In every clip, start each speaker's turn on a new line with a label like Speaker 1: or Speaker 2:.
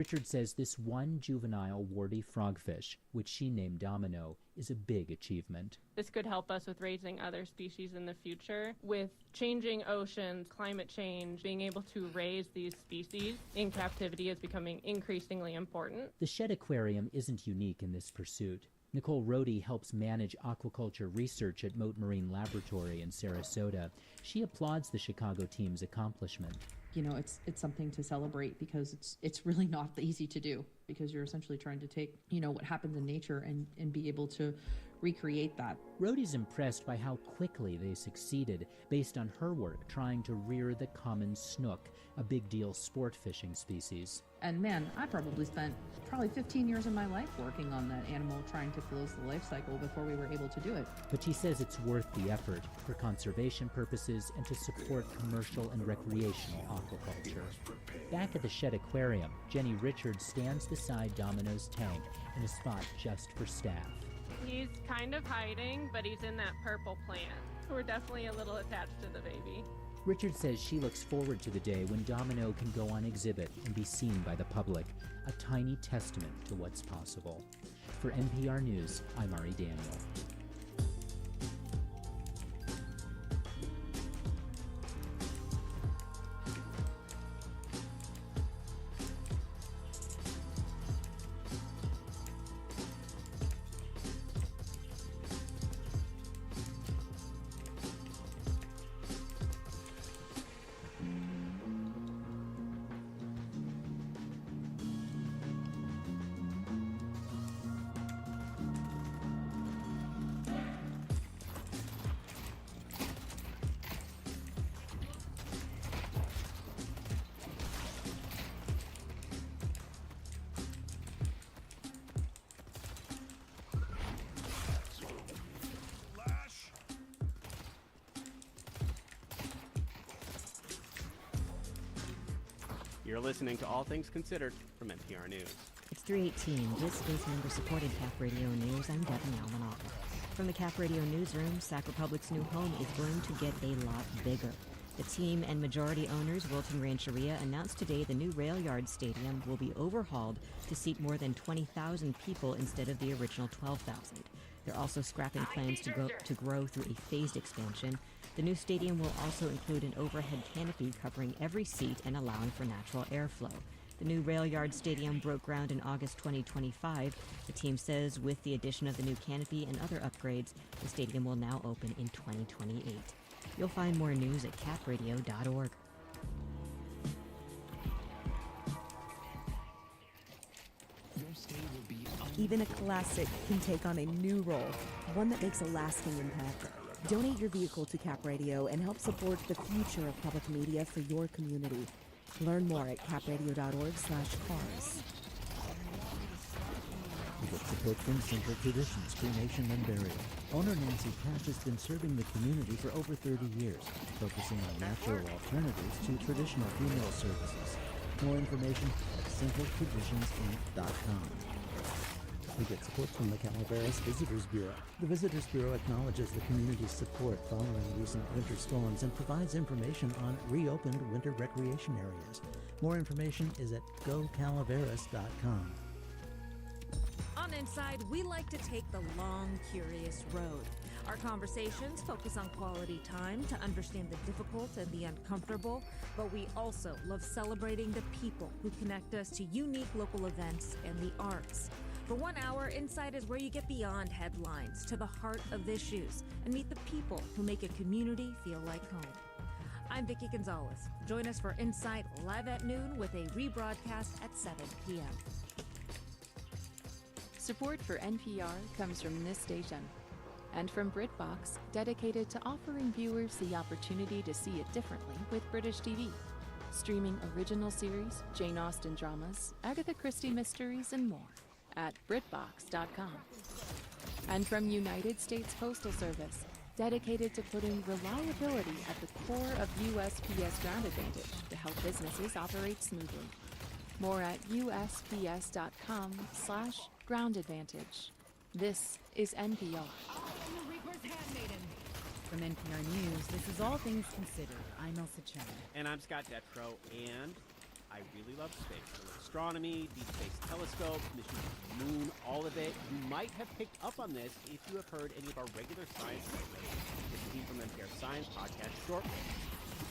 Speaker 1: Richard says this one juvenile warty frogfish, which she named Domino, is a big achievement.
Speaker 2: This could help us with raising other species in the future. With changing oceans, climate change, being able to raise these species in captivity is becoming increasingly important.
Speaker 1: The Shedd Aquarium isn't unique in this pursuit. Nicole Rohde helps manage aquaculture research at Mote Marine Laboratory in Sarasota. She applauds the Chicago team's accomplishment.
Speaker 3: You know, it's something to celebrate because it's really not easy to do, because you're essentially trying to take, you know, what happens in nature and be able to recreate that.
Speaker 1: Rohde's impressed by how quickly they succeeded based on her work trying to rear the common snook, a big deal sport fishing species.
Speaker 3: And man, I probably spent 15 years of my life working on that animal, trying to close the life cycle before we were able to do it.
Speaker 1: But she says it's worth the effort for conservation purposes and to support commercial and recreational aquaculture. Back at the Shedd Aquarium, Jenny Richards stands beside Domino's tank in a spot just for staff.
Speaker 2: He's kind of hiding, but he's in that purple plant. We're definitely a little attached to the baby.
Speaker 1: Richard says she looks forward to the day when Domino can go on exhibit and be seen by the public, a tiny testament to what's possible. For NPR News, I'm Ari Daniel.
Speaker 4: You're listening to All Things Considered from NPR News.
Speaker 5: It's 3:18. This is member-supported Cap Radio News. I'm Devin Almanacca. From the Cap Radio newsroom, Sac Republic's new home is going to get a lot bigger. The team and majority owners, Wilton Rancheria, announced today the new Rail Yard Stadium will be overhauled to seat more than 20,000 people instead of the original 12,000. They're also scrapping plans to grow through a phased expansion. The new stadium will also include an overhead canopy covering every seat and allowing for natural airflow. The new Rail Yard Stadium broke ground in August 2025. The team says with the addition of the new canopy and other upgrades, the stadium will now open in 2028. You'll find more news at capradio.org.
Speaker 6: Even a classic can take on a new role, one that makes a lasting impact. Donate your vehicle to Cap Radio and help support the future of public media for your community. Learn more at capradio.org/cars.
Speaker 7: We get support from Simple Traditions, Cremation and Burial. Owner Nancy Cash has been serving the community for over 30 years, focusing on natural alternatives to traditional funeral services. More information at simpletraditionsinc.com. We get support from the Calaveras Visitors Bureau. The Visitors Bureau acknowledges the community's support following recent winter storms and provides information on reopened winter recreation areas. More information is at gocalaveras.com.
Speaker 8: On Inside, we like to take the long, curious road. Our conversations focus on quality time to understand the difficult and the uncomfortable, but we also love celebrating the people who connect us to unique local events and the arts. For 1 hour, Inside is where you get beyond headlines to the heart of the issues and meet the people who make a community feel like home. I'm Vicki Gonzalez. Join us for Inside live at noon with a rebroadcast at 7 p.m.
Speaker 9: Support for NPR comes from this station and from BritBox, dedicated to offering viewers the opportunity to see it differently with British TV. Streaming original series, Jane Austen dramas, Agatha Christie mysteries, and more at BritBox.com. And from United States Postal Service, dedicated to putting reliability at the core of USPS Ground Advantage to help businesses operate smoothly. More at USPS.com/Ground Advantage. This is NPR.
Speaker 10: From NPR News, this is All Things Considered. I'm Elsa Chen.
Speaker 4: And I'm Scott Detrow, and I really love space. I love astronomy, deep space telescopes, missions to the moon, all of it. You might have picked up on this if you have heard any of our regular science segments. This is from NPR Science Podcast Shortwave.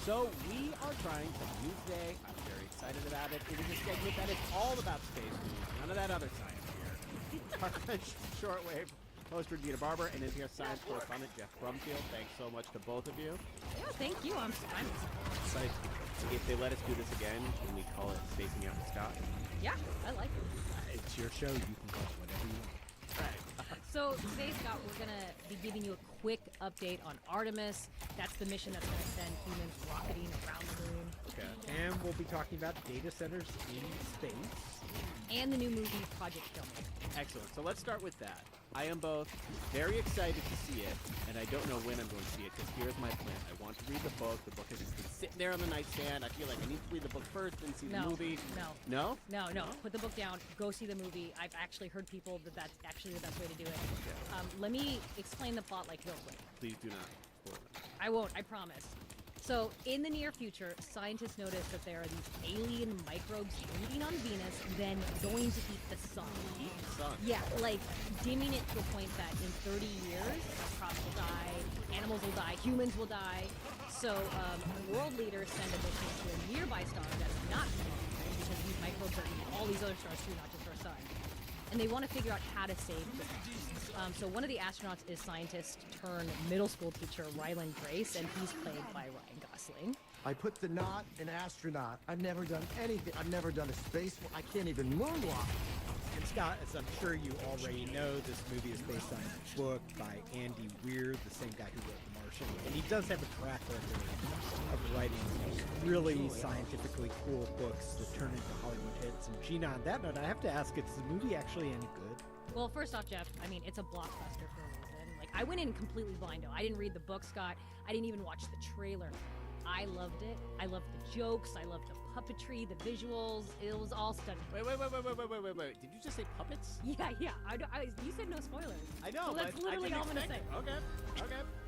Speaker 4: So we are trying something new today. I'm very excited about it. It is a segment that is all about space news. None of that other science here. Our Shortwave host Regina Barber and NPR Science correspondent Jeff Brumfield. Thanks so much to both of you.
Speaker 8: Yeah, thank you. I'm
Speaker 4: Excited. If they let us do this again, can we call it Spacing Out with Scott?
Speaker 8: Yeah, I like it.
Speaker 10: It's your show. You can call it whatever you want.
Speaker 4: Right.
Speaker 8: So today, Scott, we're going to be giving you a quick update on Artemis. That's the mission that's going to send humans rocketing around the moon.
Speaker 10: Okay. And we'll be talking about data centers in space.
Speaker 8: And the new movie, Project Filmmaker.
Speaker 4: Excellent. So let's start with that. I am both very excited to see it, and I don't know when I'm going to see it, because here's my plan. I want to read the book. The book has just been sitting there on the nightstand. I feel like I need to read the book first, then see the movie.
Speaker 8: No.
Speaker 4: No?
Speaker 8: No. Put the book down. Go see the movie. I've actually heard people that that's actually the best way to do it. Let me explain the plot like real quick.
Speaker 4: Please do not spoil it.
Speaker 8: I won't. I promise. So, in the near future, scientists notice that there are these alien microbes breeding on Venus, then going to eat the sun.
Speaker 4: Eat the sun.
Speaker 8: Yeah, like dimming it to a point that in 30 years, crops will die, animals will die, humans will die. So, world leaders send a mission to a nearby star that's not planetary, because these microbes are eating all these other stars too, not just our sun. And they want to figure out how to save the sun. So one of the astronauts is scientist turned middle school teacher Ryland Grace, and he's played by Ryan Gosling.
Speaker 11: I put the knot in astronaut. I've never done anything. I've never done a space. I can't even moonwalk.
Speaker 10: And Scott, as I'm sure you already know, this movie is based on a book by Andy Weir, the same guy who wrote The Martian. And he does have a track record of writing really scientifically cool books that turn into Hollywood hits. And Gina, on that note, I have to ask, is the movie actually any good?
Speaker 8: Well, first off, Jeff, I mean, it's a blockbuster for a reason. Like, I went in completely blind, though. I didn't read the book, Scott. I didn't even watch the trailer. I loved it. I loved the jokes. I loved the puppetry, the visuals. It was all stunning.
Speaker 4: Wait. Did you just say puppets?
Speaker 8: Yeah. You said no spoilers.
Speaker 4: I know,
Speaker 8: so that's
Speaker 4: but
Speaker 8: literally
Speaker 4: I
Speaker 8: all I'm going to say.
Speaker 4: Okay.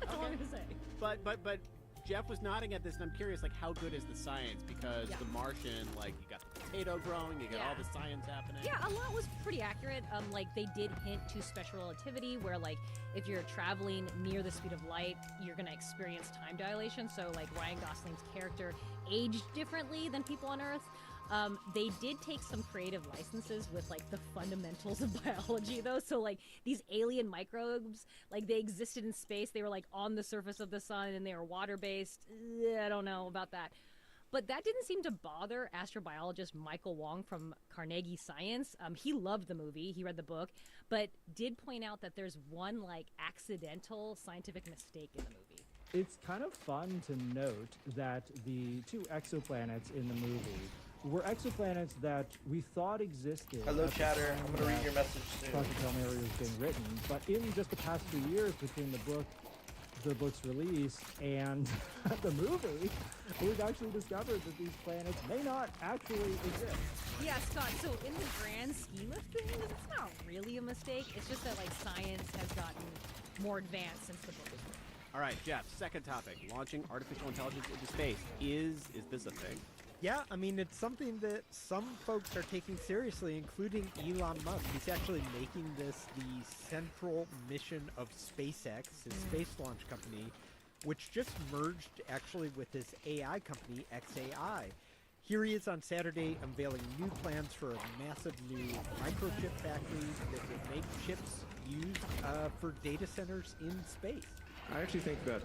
Speaker 8: That's all I'm going to say.
Speaker 4: But Jeff was nodding at this, and I'm curious, like, how good is the science? Because The Martian, like, you got the potato growing, you got all the science happening.
Speaker 8: Yeah, a lot was pretty accurate. Like, they did hint to special relativity, where, like, if you're traveling near the speed of light, you're going to experience time dilation. So, like, Ryan Gosling's character aged differently than people on Earth. They did take some creative licenses with, like, the fundamentals of biology, though. So, like, these alien microbes, like, they existed in space. They were, like, on the surface of the sun, and they were water-based. I don't know about that. But that didn't seem to bother astrobiologist Michael Wong from Carnegie Science. He loved the movie. He read the book, but did point out that there's one, like, accidental scientific mistake in the movie.
Speaker 12: It's kind of fun to note that the two exoplanets in the movie were exoplanets that we thought existed.
Speaker 13: Hello, chatter. I'm going to read your message soon.
Speaker 12: Project Hail Mary was being written, but in just the past 2 years between the book's release and the movie, we've actually discovered that these planets may not actually exist.
Speaker 8: Yeah, Scott, so in the grand scheme of things, it's not really a mistake. It's just that, like, science has gotten more advanced since the book was written.
Speaker 4: All right, Jeff, second topic. Launching artificial intelligence into space. Is this a thing?
Speaker 10: Yeah, I mean, it's something that some folks are taking seriously, including Elon Musk. He's actually making this the central mission of SpaceX, his space launch company, which just merged actually with his AI company, XAI. Here he is on Saturday unveiling new plans for a massive new microchip factory that would make chips used for data centers in space.
Speaker 14: I actually think that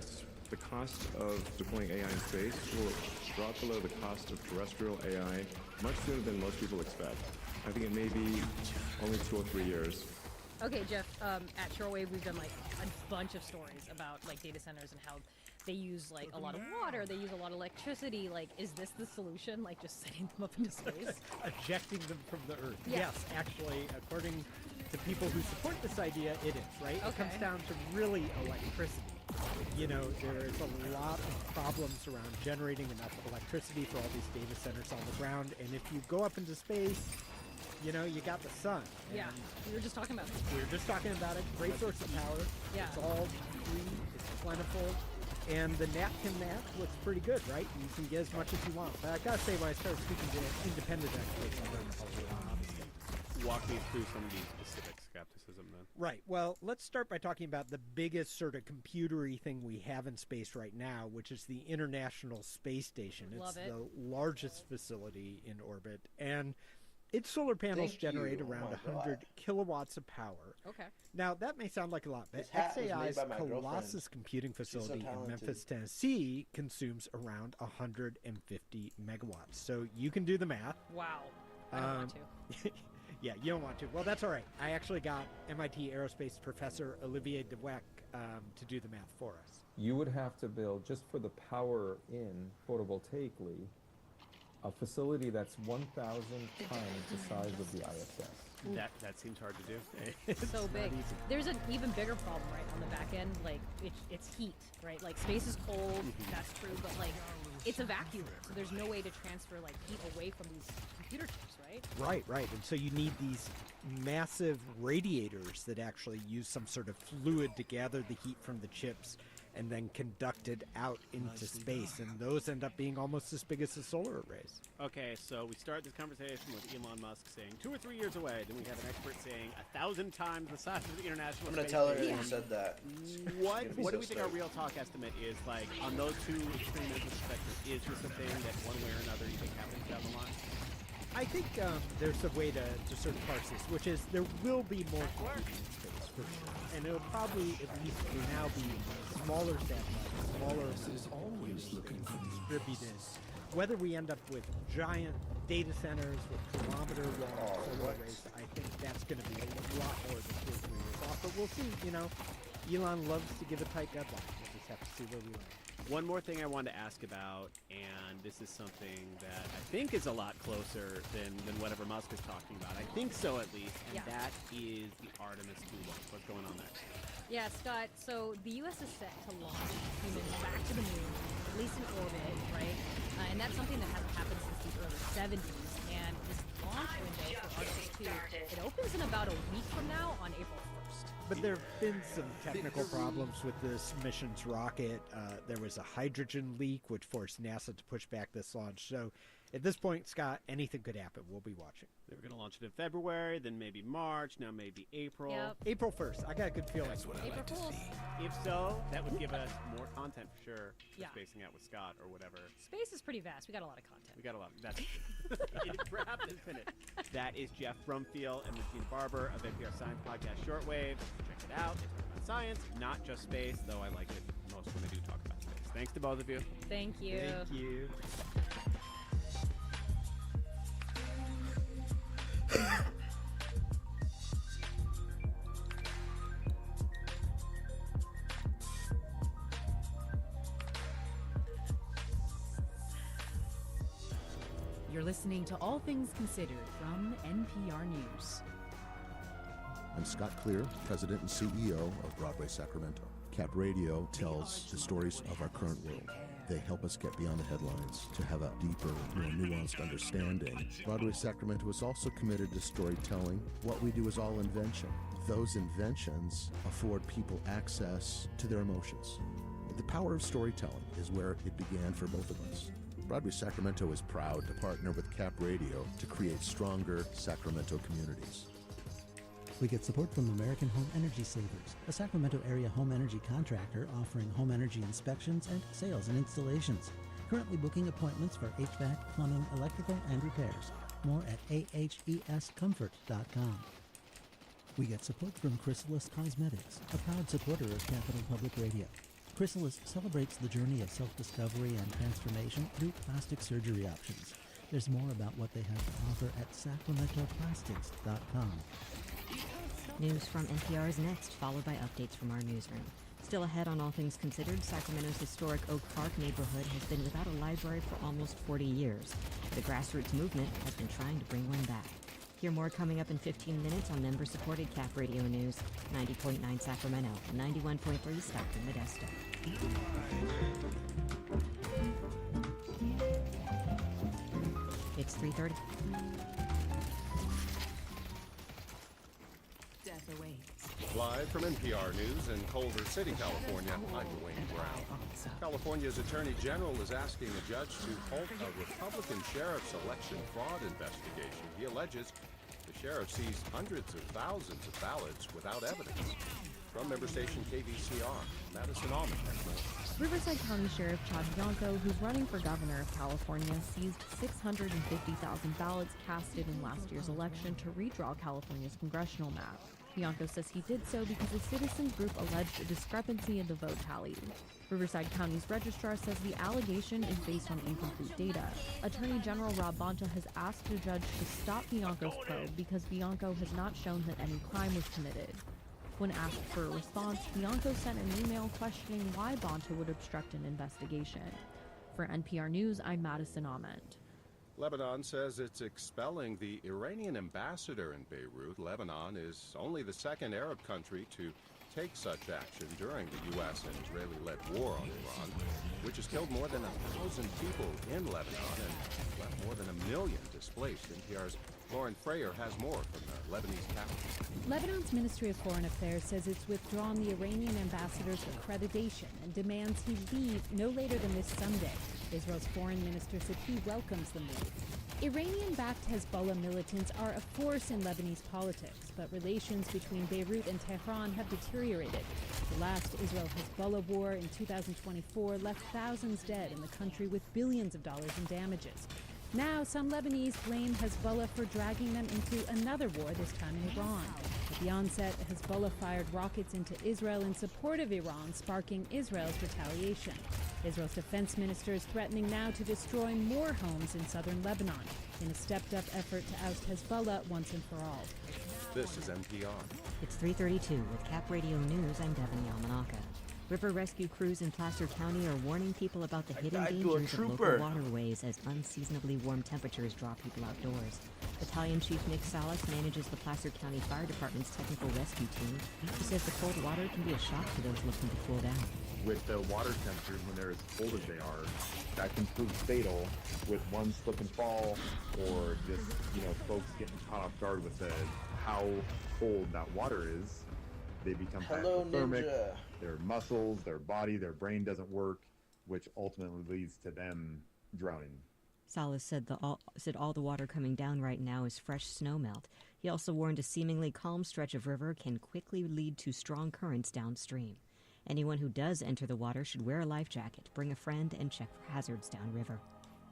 Speaker 14: the cost of deploying AI in space will drop below the cost of terrestrial AI much sooner than most people expect. I think it may be only 2 or 3 years.
Speaker 8: Okay, Jeff, at Shortwave, we've done, like, a bunch of stories about, like, data centers and how they use, like, a lot of water, they use a lot of electricity. Like, is this the solution? Like, just sending them up into space?
Speaker 10: Ejecting them from the Earth.
Speaker 8: Yeah.
Speaker 10: Yes, actually, according to people who support this idea, it is, right?
Speaker 8: Okay.
Speaker 10: It comes down to really electricity. You know, there's a lot of problems around generating enough electricity for all these data centers on the ground, and if you go up into space, you know, you got the sun.
Speaker 8: Yeah, we were just talking about this.
Speaker 10: We were just talking about it. Great source of power.
Speaker 8: Yeah.
Speaker 10: It's all free, it's plentiful, And the napkin math looks pretty good, right? You can get as much as you want. But I gotta say, when I started speaking to independent experts, I learned a lot of stuff.
Speaker 4: Walk me through some of these specific skepticism then.
Speaker 10: Right. Well, let's start by talking about the biggest sort of computery thing we have in space right now, which is the International Space Station.
Speaker 15: Love
Speaker 10: it's
Speaker 15: it.
Speaker 10: the largest facility in orbit, and its solar panels
Speaker 15: Thank
Speaker 10: generate
Speaker 15: you. Oh
Speaker 10: around
Speaker 15: my
Speaker 10: 100
Speaker 15: God.
Speaker 10: kilowatts of power.
Speaker 15: Okay.
Speaker 10: Now, that may sound like a lot, but
Speaker 13: This hat was made
Speaker 10: XAI's
Speaker 13: by my girlfriend.
Speaker 10: Colossus computing
Speaker 13: She's so
Speaker 10: facility in
Speaker 13: talented.
Speaker 10: Memphis, Tennessee consumes around 150 megawatts. So you can do the math.
Speaker 15: Wow. I don't want to.
Speaker 10: Yeah, you don't want to. Well, that's all right. I actually got MIT aerospace professor Olivier Dweck to do the math for us.
Speaker 16: You would have to build, just for the power in photovoltaically, a facility that's 1,000 times the size of the ISS.
Speaker 4: That seems hard to do.
Speaker 15: It's so
Speaker 10: not
Speaker 15: big.
Speaker 10: easy.
Speaker 15: There's an even bigger problem, right, on the back end. Like, it's heat, right? Like, space is cold, that's true, but, like, it's a vacuum, so there's no way to transfer, like, heat away from these computer chips, right?
Speaker 10: Right. And so you need these massive radiators that actually use some sort of fluid to gather the heat from the chips and then conduct it out into space. And those end up being almost as big as the solar arrays.
Speaker 4: Okay, so we start this conversation with Elon Musk saying 2 or 3 years away. Then we have an expert saying 1,000 times the size of the International
Speaker 13: I'm gonna
Speaker 4: Space
Speaker 13: tell her
Speaker 4: Station.
Speaker 13: you said that.
Speaker 4: What
Speaker 13: She's gonna be
Speaker 4: do
Speaker 13: so
Speaker 4: we think our
Speaker 13: stoked.
Speaker 4: real talk estimate is? Like, on those two extreme ends of the spectrum, is this a thing that one way or another you think happens down the line?
Speaker 10: I think there's a way to sort of parse this, which is there will be more computing in space for sure. And it'll probably, at least for now, be smaller satellites, smaller, always looking for distributed. Whether we end up with giant data centers with kilometer-long solar arrays, I think that's going to be a lot more than 2 or 3 years off. But we'll see. Elon loves to give a tight deadline. We'll just have to see where we land.
Speaker 4: One more thing I wanted to ask about, and this is something that I think is a lot closer than whatever Musk is talking about. I think so, at least, and that is the Artemis 2 launch. What's going on there?
Speaker 15: Yeah, Scott, so the U.S. is set to launch humans back to the moon, at least in orbit, right? And that's something that hasn't happened since the early 70s. And this launch window for Artemis 2, it opens in about a week from now on April 1st.
Speaker 10: But there have been some technical problems with this mission's rocket. There was a hydrogen leak, which forced NASA to push back this launch. So at this point, Scott, anything could happen. We'll be watching.
Speaker 4: They were going to launch it in February, then maybe March, now maybe April.
Speaker 15: Yep.
Speaker 10: April 1st. I got a good feeling.
Speaker 15: April Fools.
Speaker 4: If so, that would give us more content for sure. For
Speaker 15: Yeah.
Speaker 4: Spacing Out with Scott or whatever.
Speaker 15: Space is pretty vast. We got a lot of content.
Speaker 4: We got a lot. That's it's wrapped and finished. That is Jeff Brumfield and Regina Barber of NPR Science Podcast Shortwave. Check it out. It's about science, not just space, though I like it most when they do talk about space. Thanks to both of you.
Speaker 15: Thank you.
Speaker 10: Thank you.
Speaker 17: You're listening to All Things Considered from NPR News.
Speaker 18: I'm Scott Clear, President and CEO of Broadway Sacramento. Cap Radio tells the stories of our current world. They help us get beyond the headlines to have a deeper, more nuanced understanding. Broadway Sacramento is also committed to storytelling. What we do is all invention. Those inventions afford people access to their emotions. The power of storytelling is where it began for both of us. Broadway Sacramento is proud to partner with Cap Radio to create stronger Sacramento communities.
Speaker 7: We get support from American Home Energy Savers, a Sacramento area home energy contractor offering home energy inspections and sales and installations. Currently booking appointments for HVAC, plumbing, electrical, and repairs. More at ahescomfort.com. We get support from Chrysalis Cosmetics, a proud supporter of Capital Public Radio. Chrysalis celebrates the journey of self-discovery and transformation through plastic surgery options. There's more about what they have to offer at sacramentoplastics.com.
Speaker 5: News from NPR is next, followed by updates from our newsroom. Still ahead on All Things Considered, Sacramento's historic Oak Park neighborhood has been without a library for almost 40 years. The grassroots movement has been trying to bring one back. Hear more coming up in 15 minutes on member-supported Cap Radio News, 90.9 Sacramento, 91.3 Stockton, Modesto. It's 3:30.
Speaker 8: Death awaits.
Speaker 19: Live from NPR News in Culver City, California, I'm Dwayne Brown. California's Attorney General is asking a judge to halt a Republican sheriff's election fraud investigation. He alleges the sheriff seized hundreds of thousands of ballots without evidence. From member station KVCR, Madison Almond has more.
Speaker 20: Riverside County Sheriff Chad Bianco, who's running for governor of California, seized 650,000 ballots casted in last year's election to redraw California's congressional map. Bianco says he did so because a citizens group alleged a discrepancy in the vote tally. Riverside County's registrar says the allegation is based on incomplete data. Attorney General Rob Bonta has asked the judge to stop Bianco's probe because Bianco has not shown that any crime was committed. When asked for a response, Bianco sent an email questioning why Bonta would obstruct an investigation. For NPR News, I'm Madison Ament.
Speaker 19: Lebanon says it's expelling the Iranian ambassador in Beirut. Lebanon is only the second Arab country to take such action during the U.S. and Israeli-led war on Iran, which has killed more than 1,000 people in Lebanon and left more than 1 million displaced. NPR's Lauren Frayer has more from the Lebanese capital.
Speaker 21: Lebanon's Ministry of Foreign Affairs says it's withdrawn the Iranian ambassador's accreditation and demands he leave no later than this Sunday. Israel's foreign minister said he welcomes the move. Iranian-backed Hezbollah militants are a force in Lebanese politics, but relations between Beirut and Tehran have deteriorated. The last Israel-Hezbollah war in 2024 left thousands dead in the country with billions of dollars in damages. Now, some Lebanese blame Hezbollah for dragging them into another war, this time in Iran. At the onset, Hezbollah fired rockets into Israel in support of Iran, sparking Israel's retaliation. Israel's defense minister is threatening now to destroy more homes in southern Lebanon in a stepped-up effort to oust Hezbollah once and for all.
Speaker 19: This is NPR.
Speaker 5: It's 3:32 with Cap Radio News. I'm Devin Yamanaka. River rescue crews in Placer County are warning people about the hidden dangers of local waterways as unseasonably warm temperatures draw people outdoors. Battalion Chief Nick Salas manages the Placer County Fire Department's technical rescue team. He says the cold water can be a shock to those looking to cool down.
Speaker 22: With the water temperatures, when they're as cold as they are, that can prove fatal with one slip and fall, or just, folks getting caught off guard with how cold that water is. They become hypothermic.
Speaker 13: Ninja.
Speaker 22: Their muscles, their body, their brain doesn't work, which ultimately leads to them drowning.
Speaker 5: Salas said all the water coming down right now is fresh snowmelt. He also warned a seemingly calm stretch of river can quickly lead to strong currents downstream. Anyone who does enter the water should wear a life jacket, bring a friend, and check for hazards downriver.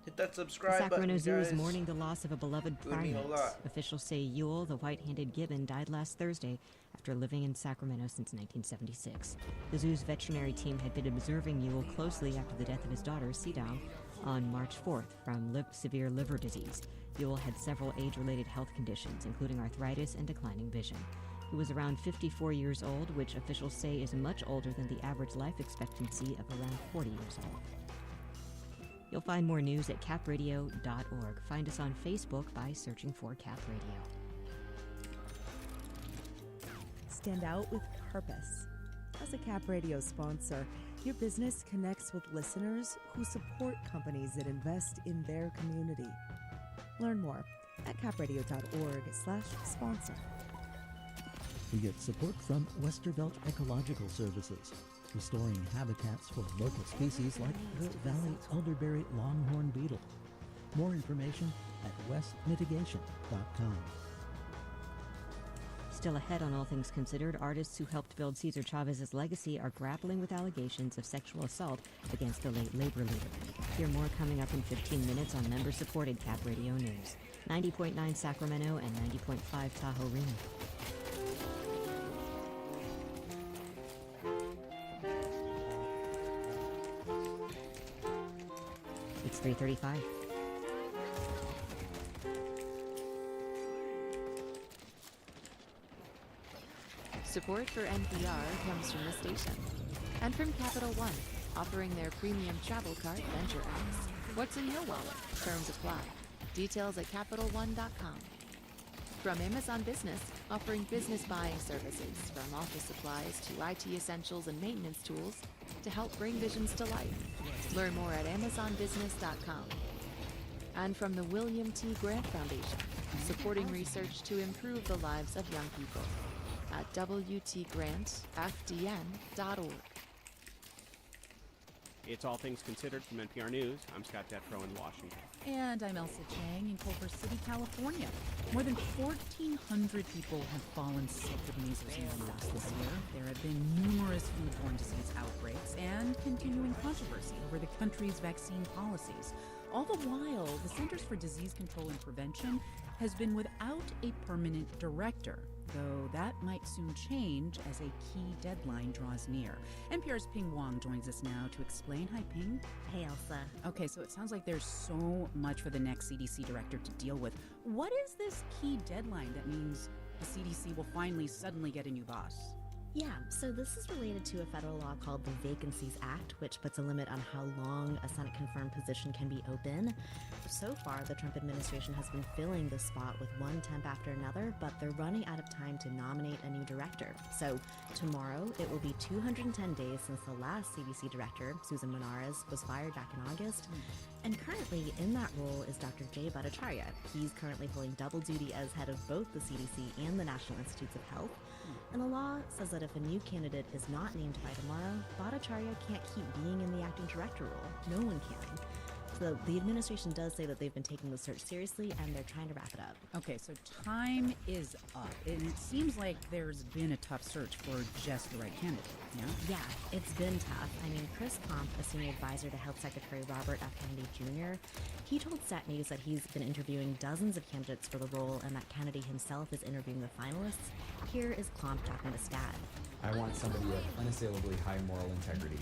Speaker 13: Hit that subscribe
Speaker 5: the Sacramento
Speaker 13: button,
Speaker 5: Zoo is
Speaker 13: guys.
Speaker 5: mourning the loss of a beloved
Speaker 13: Would mean a
Speaker 5: primate.
Speaker 13: lot.
Speaker 5: Officials say Yule, the white-handed gibbon, died last Thursday after living in Sacramento since 1976. The zoo's veterinary team had been observing Yule closely after the death of his daughter, Sidao, on March 4th from severe liver disease. Yule had several age-related health conditions, including arthritis and declining vision. He was around 54 years old, which officials say is much older than the average life expectancy of around 40 years old. You'll find more news at capradio.org. Find us on Facebook by searching for Cap Radio.
Speaker 6: Stand out with purpose. As a Cap Radio sponsor, your business connects with listeners who support companies that invest in their community. Learn more at capradio.org/sponsor.
Speaker 7: We get support from Westervelt Ecological Services, restoring habitats for local species like the Valley Elderberry Longhorn Beetle. More information at westmitigation.com.
Speaker 5: Still ahead on All Things Considered, artists who helped build Cesar Chavez's legacy are grappling with allegations of sexual assault against the late labor leader. Hear more coming up in 15 minutes on member-supported Cap Radio News. 90.9 Sacramento and 90.5 Tahoe Reno. It's 3:35.
Speaker 9: Support for NPR comes from the station and from Capital One, offering their premium travel card Venture X. What's in your wallet? Terms apply. Details at CapitalOne.com. From Amazon Business, offering business buying services from office supplies to IT essentials and maintenance tools to help bring visions to life. Learn more at AmazonBusiness.com. And from the William T. Grant Foundation, supporting research to improve the lives of young people. at WTGrantFDN.org.
Speaker 4: It's All Things Considered from NPR News. I'm Scott Detrow in Washington.
Speaker 17: And I'm Elsa Chang in Culver City, California. More than 1,400 people have fallen sick with measles in the U.S. this year. There have been numerous foodborne disease outbreaks and continuing controversy over the country's vaccine policies. All the while, the Centers for Disease Control and Prevention has been without a permanent director, though that might soon change as a key deadline draws near. NPR's Ping Wong joins us now to explain. Hi, Ping.
Speaker 5: Hey, Elsa.
Speaker 17: Okay, so it sounds like there's so much for the next CDC director to deal with. What is this key deadline that means the CDC will finally suddenly get a new boss?
Speaker 5: Yeah, so this is related to a federal law called the Vacancies Act, which puts a limit on how long a Senate-confirmed position can be open. So far, the Trump administration has been filling the spot with one temp after another, but they're running out of time to nominate a new director. So tomorrow, it will be 210 days since the last CDC director, Susan Monarez, was fired back in August. And currently in that role is Dr. Jay Bhattacharya. He's currently holding double duty as head of both the CDC and the National Institutes of Health. And the law says that if a new candidate is not named by tomorrow, Bhattacharya can't keep being in the acting director role. No one can. So the administration does say that they've been taking the search seriously and they're trying to wrap it up.
Speaker 17: Okay, so time is up. And it seems like there's been a tough search for just the right candidate, yeah?
Speaker 5: Yeah, it's been tough. I mean, Chris Pomp, a senior advisor to Health Secretary Robert F. Kennedy Jr., he told Stat News that he's been interviewing dozens of candidates for the role and that Kennedy himself is interviewing the finalists. Here is Klomp talking to Stat.
Speaker 2: I want somebody with unassailably high moral integrity,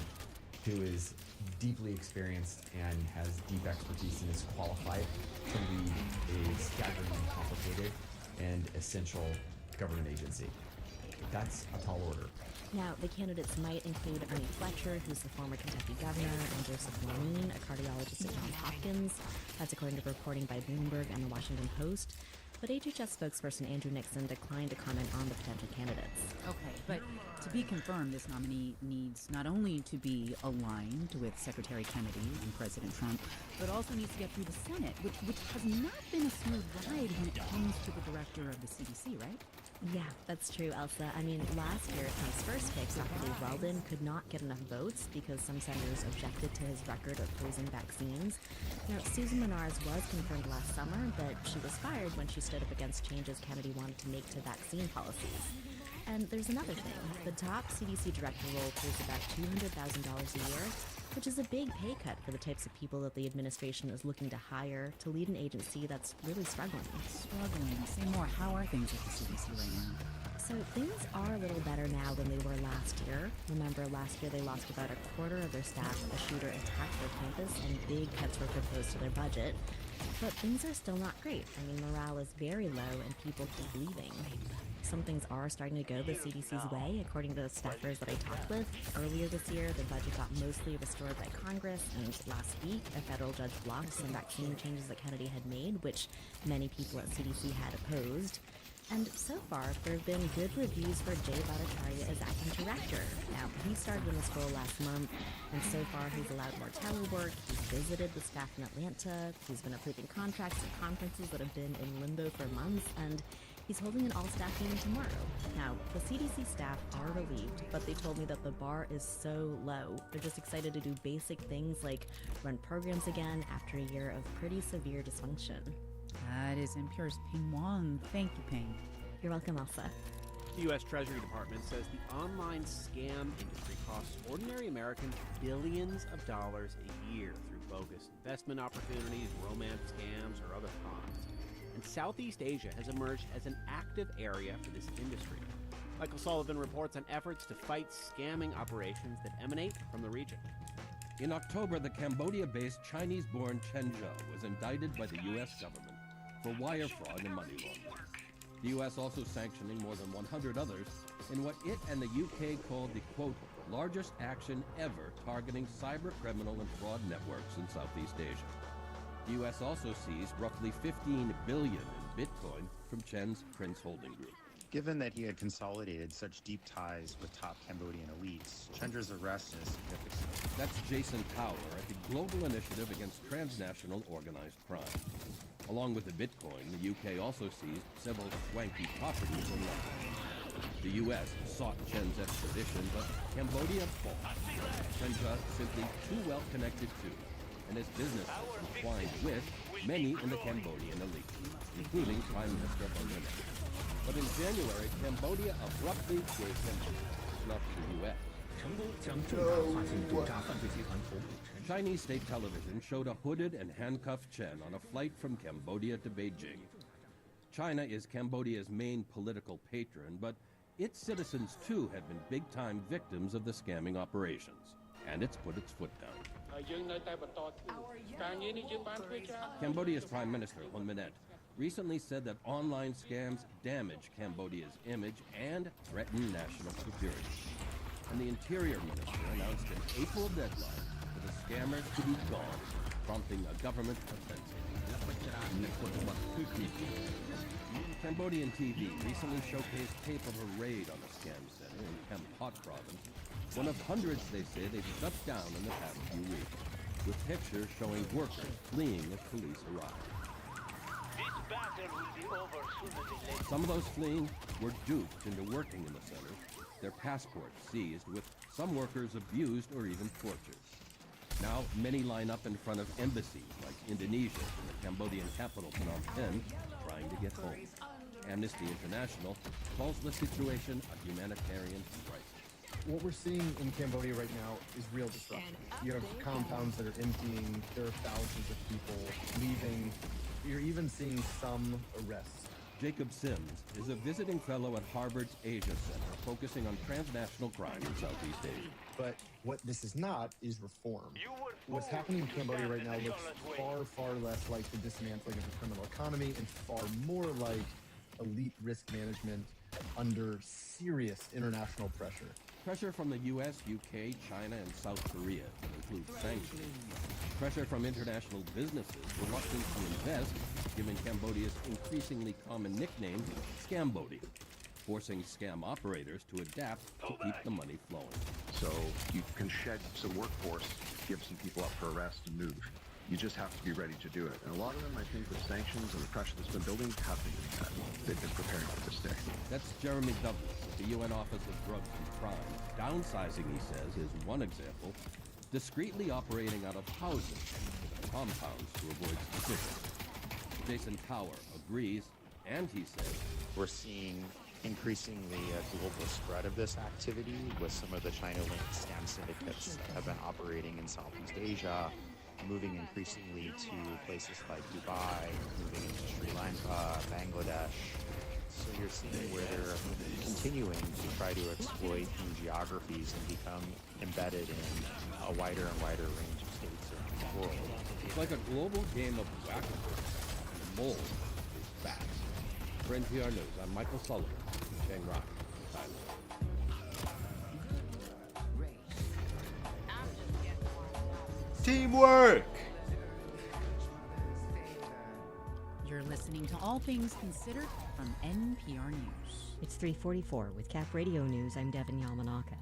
Speaker 2: who is deeply experienced and has deep expertise and is qualified to lead a staggeringly complicated and essential government agency. That's a tall order.
Speaker 5: Now, the candidates might include Ernie Fletcher, who's the former Kentucky governor, and Joseph Levine, a cardiologist at Johns Hopkins. That's according to reporting by Bloomberg and the Washington Post. But HHS spokesperson Andrew Nixon declined to comment on the potential candidates.
Speaker 17: Okay, but to be confirmed, this nominee needs not only to be aligned with Secretary Kennedy and President Trump, but also needs to get through the Senate, which has not been a smooth ride when it comes to the director of the CDC, right?
Speaker 5: Yeah, that's true, Elsa. I mean, last year, Trump's first pick, Dr. Dave Weldon, could not get enough votes because some senators objected to his record of opposing vaccines. Now, Susan Monarez was confirmed last summer, but she was fired when she stood up against changes Kennedy wanted to make to vaccine policies. And there's another thing. The top CDC director role pays about $200,000 a year, which is a big pay cut for the types of people that the administration is looking to hire to lead an agency that's really struggling.
Speaker 17: Say more. How are things at the CDC right now?
Speaker 5: So things are a little better now than they were last year. Remember, last year they lost about a quarter of their staff when a shooter attacked their campus and big cuts were proposed to their budget. But things are still not great. I mean, morale is very low and people keep leaving. Some things are starting to go the CDC's way, according to the staffers that I talked with. Earlier this year, the budget got mostly restored by Congress, and last week, a federal judge blocked some vaccine changes that Kennedy had made, which many people at CDC had opposed. And so far, there have been good reviews for Jay Bhattacharya as acting director. Now, he started in this role last month, and so far he's allowed more telework, he's visited the staff in Atlanta, he's been approving contracts at conferences that have been in limbo for months, and he's holding an all-staff meeting tomorrow. Now, the CDC staff are relieved, but they told me that the bar is so low. They're just excited to do basic things like run programs again after a year of pretty severe dysfunction.
Speaker 17: That is NPR's Ping Wong. Thank you, Ping.
Speaker 5: You're welcome, Elsa.
Speaker 4: The U.S. Treasury Department says the online scam industry costs ordinary Americans billions of dollars a year through bogus investment opportunities, romance scams, or other cons. And Southeast Asia has emerged as an active area for this industry. Michael Sullivan reports on efforts to fight scamming operations that emanate from the region.
Speaker 3: In October, the Cambodia-based Chinese-born Chen Zhou was indicted by the U.S. government for wire fraud and money laundering. The U.S. also sanctioning more than 100 others in what it and the U.K. called the, quote, largest action ever targeting cyber criminal and fraud networks in Southeast Asia. The U.S. also seized roughly $15 billion in Bitcoin from Chen's Prince Holding Group.
Speaker 23: Given that he had consolidated such deep ties with top Cambodian elites, Chendra's arrest is significant.
Speaker 3: That's Jason Tower at the Global Initiative Against Transnational Organized Crime. Along with the Bitcoin, the UK also seized several swanky properties in London. The U.S. sought Chen's extradition, but Cambodia balked. Chen Zhe simply too well connected to, and his business was entwined with many in the Cambodian elite, including Prime Minister Hun Sen. But in January, Cambodia abruptly gave him left the U.S. Chinese state television showed a hooded and handcuffed Chen on a flight from Cambodia to Beijing. China is Cambodia's main political patron, but its citizens too had been big-time victims of the scamming operations, and it's put its foot down. Cambodia's Prime Minister Hun Sen recently said that online scams damage Cambodia's image and threaten national security. And the Interior Minister announced an April deadline for the scammers to be gone, prompting a government offensive. Cambodian TV recently showcased tape of a raid on a scam center in Kampot province, one of hundreds they say they've shut down in the past few weeks, with pictures showing workers fleeing as police arrived. Some of those fleeing were duped into working in the center, their passports seized, with some workers abused or even tortured. Now, many line up in front of embassies like Indonesia and the Cambodian capital Phnom Penh, trying to get home. Amnesty International calls the situation a humanitarian crisis.
Speaker 1: What we're seeing in Cambodia right now is real disruption. You have compounds that are emptying, there are thousands of people leaving. You're even seeing some arrests.
Speaker 3: Jacob Sims is a visiting fellow at Harvard's Asia Center, focusing on transnational crime in Southeast Asia.
Speaker 1: But what this is not is reform. What's happening in Cambodia right now looks far, far less like the dismantling of the criminal economy and far more like elite risk management under serious international pressure.
Speaker 3: Pressure from the U.S., UK, China, and South Korea to include sanctions. Pressure from international businesses reluctant to invest, given Cambodia's increasingly common nickname, Scambodia, forcing scam operators to adapt to keep the money flowing.
Speaker 11: So you can shed some workforce, give some people up for arrest and move. You just have to be ready to do it. And a lot of them, I think, with sanctions and the pressure that's been building, have been doing that. They've been preparing for this day.
Speaker 3: That's Jeremy Douglas at the UN Office of Drugs and Crime. Downsizing, he says, is one example. Discreetly operating out of housing with compounds to avoid suspicion. Jason Tower agrees, and he says,
Speaker 23: we're seeing increasingly a global spread of this activity with some of the China-linked scam syndicates that have been operating in Southeast Asia, moving increasingly to places like Dubai, moving into Sri Lanka, Bangladesh. So you're seeing where they're continuing to try to exploit new geographies and become embedded in a wider and wider range of states around the world.
Speaker 3: It's like a global game of whack-a-mole, and the mole is back. For NPR News, I'm Michael Sullivan in Chiang Rai, Thailand.
Speaker 13: Teamwork!
Speaker 17: You're listening to All Things Considered from NPR News.
Speaker 5: It's 3:44 with Cap Radio News. I'm Devin Yamanaka.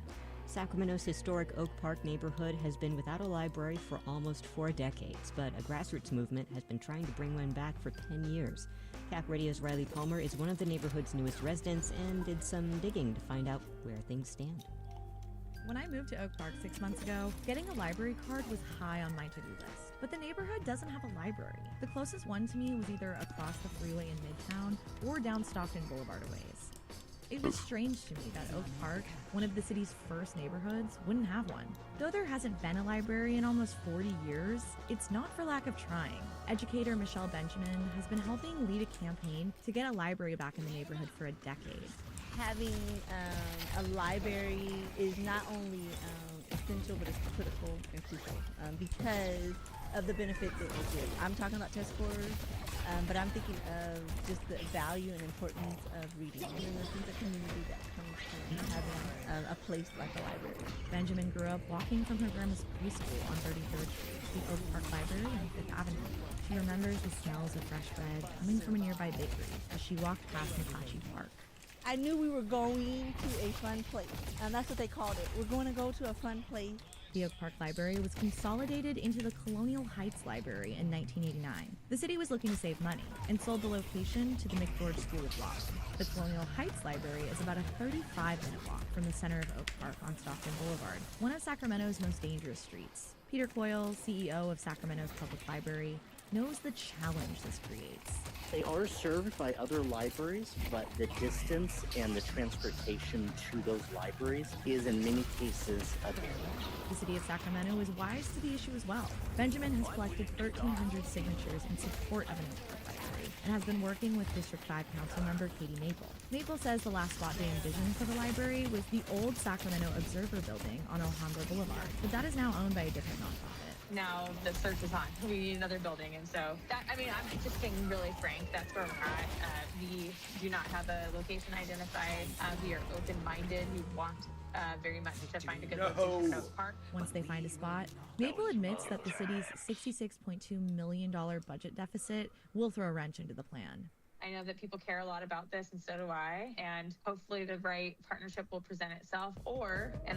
Speaker 5: Sacramento's historic Oak Park neighborhood has been without a library for almost 4 decades, but a grassroots movement has been trying to bring one back for 10 years. Cap Radio's Riley Palmer is one of the neighborhood's newest residents and did some digging to find out where things stand.
Speaker 12: When I moved to Oak Park 6 months ago, getting a library card was high on my to-do list. But the neighborhood doesn't have a library. The closest one to me was either across the freeway in Midtown or down Stockton Boulevard a ways. It was strange to me that Oak Park, one of the city's first neighborhoods, wouldn't have one. Though there hasn't been a library in almost 40 years, it's not for lack of trying. Educator Michelle Benjamin has been helping lead a campaign to get a library back in the neighborhood for a decade.
Speaker 24: Having a library is not only essential, but it's critical and crucial because of the benefits that it gives. I'm talking about test scores, but I'm thinking of just the value and importance of reading and the sense of community that comes from having a place like a library.
Speaker 12: Benjamin grew up walking from her grandma's preschool on 33rd Street to the Oak Park Library on 5th Avenue. She remembers the smells of fresh bread coming from a nearby bakery as she walked past Nakachi Park.
Speaker 24: I knew we were going to a fun place, and that's what they called it. We're going to go to a fun place
Speaker 12: The Oak Park Library was consolidated into the Colonial Heights Library in 1989. The city was looking to save money and sold the location to the McGeorge School of Law. The Colonial Heights Library is about a 35-minute walk from the center of Oak Park on Stockton Boulevard, one of Sacramento's most dangerous streets. Peter Coyle, CEO of Sacramento's Public Library, knows the challenge this creates.
Speaker 10: They are served by other libraries, but the distance and the transportation to those libraries is in many cases a barrier.
Speaker 12: The city of Sacramento is wise to the issue as well. Benjamin has collected 1,300 signatures in support of an Oak Park library and has been working with District 5 Council member Katie Maple. Maple says the last spot they envisioned for the library was the old Sacramento Observer building on Alhambra Boulevard, but that is now owned by a different nonprofit.
Speaker 14: Now the search is on. We need another building, and so that, I mean, I'm just being really frank. That's where we're at. We do not have a location identified. We are open-minded. We want very much to find a good location for Oak Park.
Speaker 12: Once they find a spot, Maple admits that the city's $66.2 million budget deficit will throw a wrench into the plan.
Speaker 14: I know that people care a lot about this, and so do I. And hopefully the right partnership will present itself, or an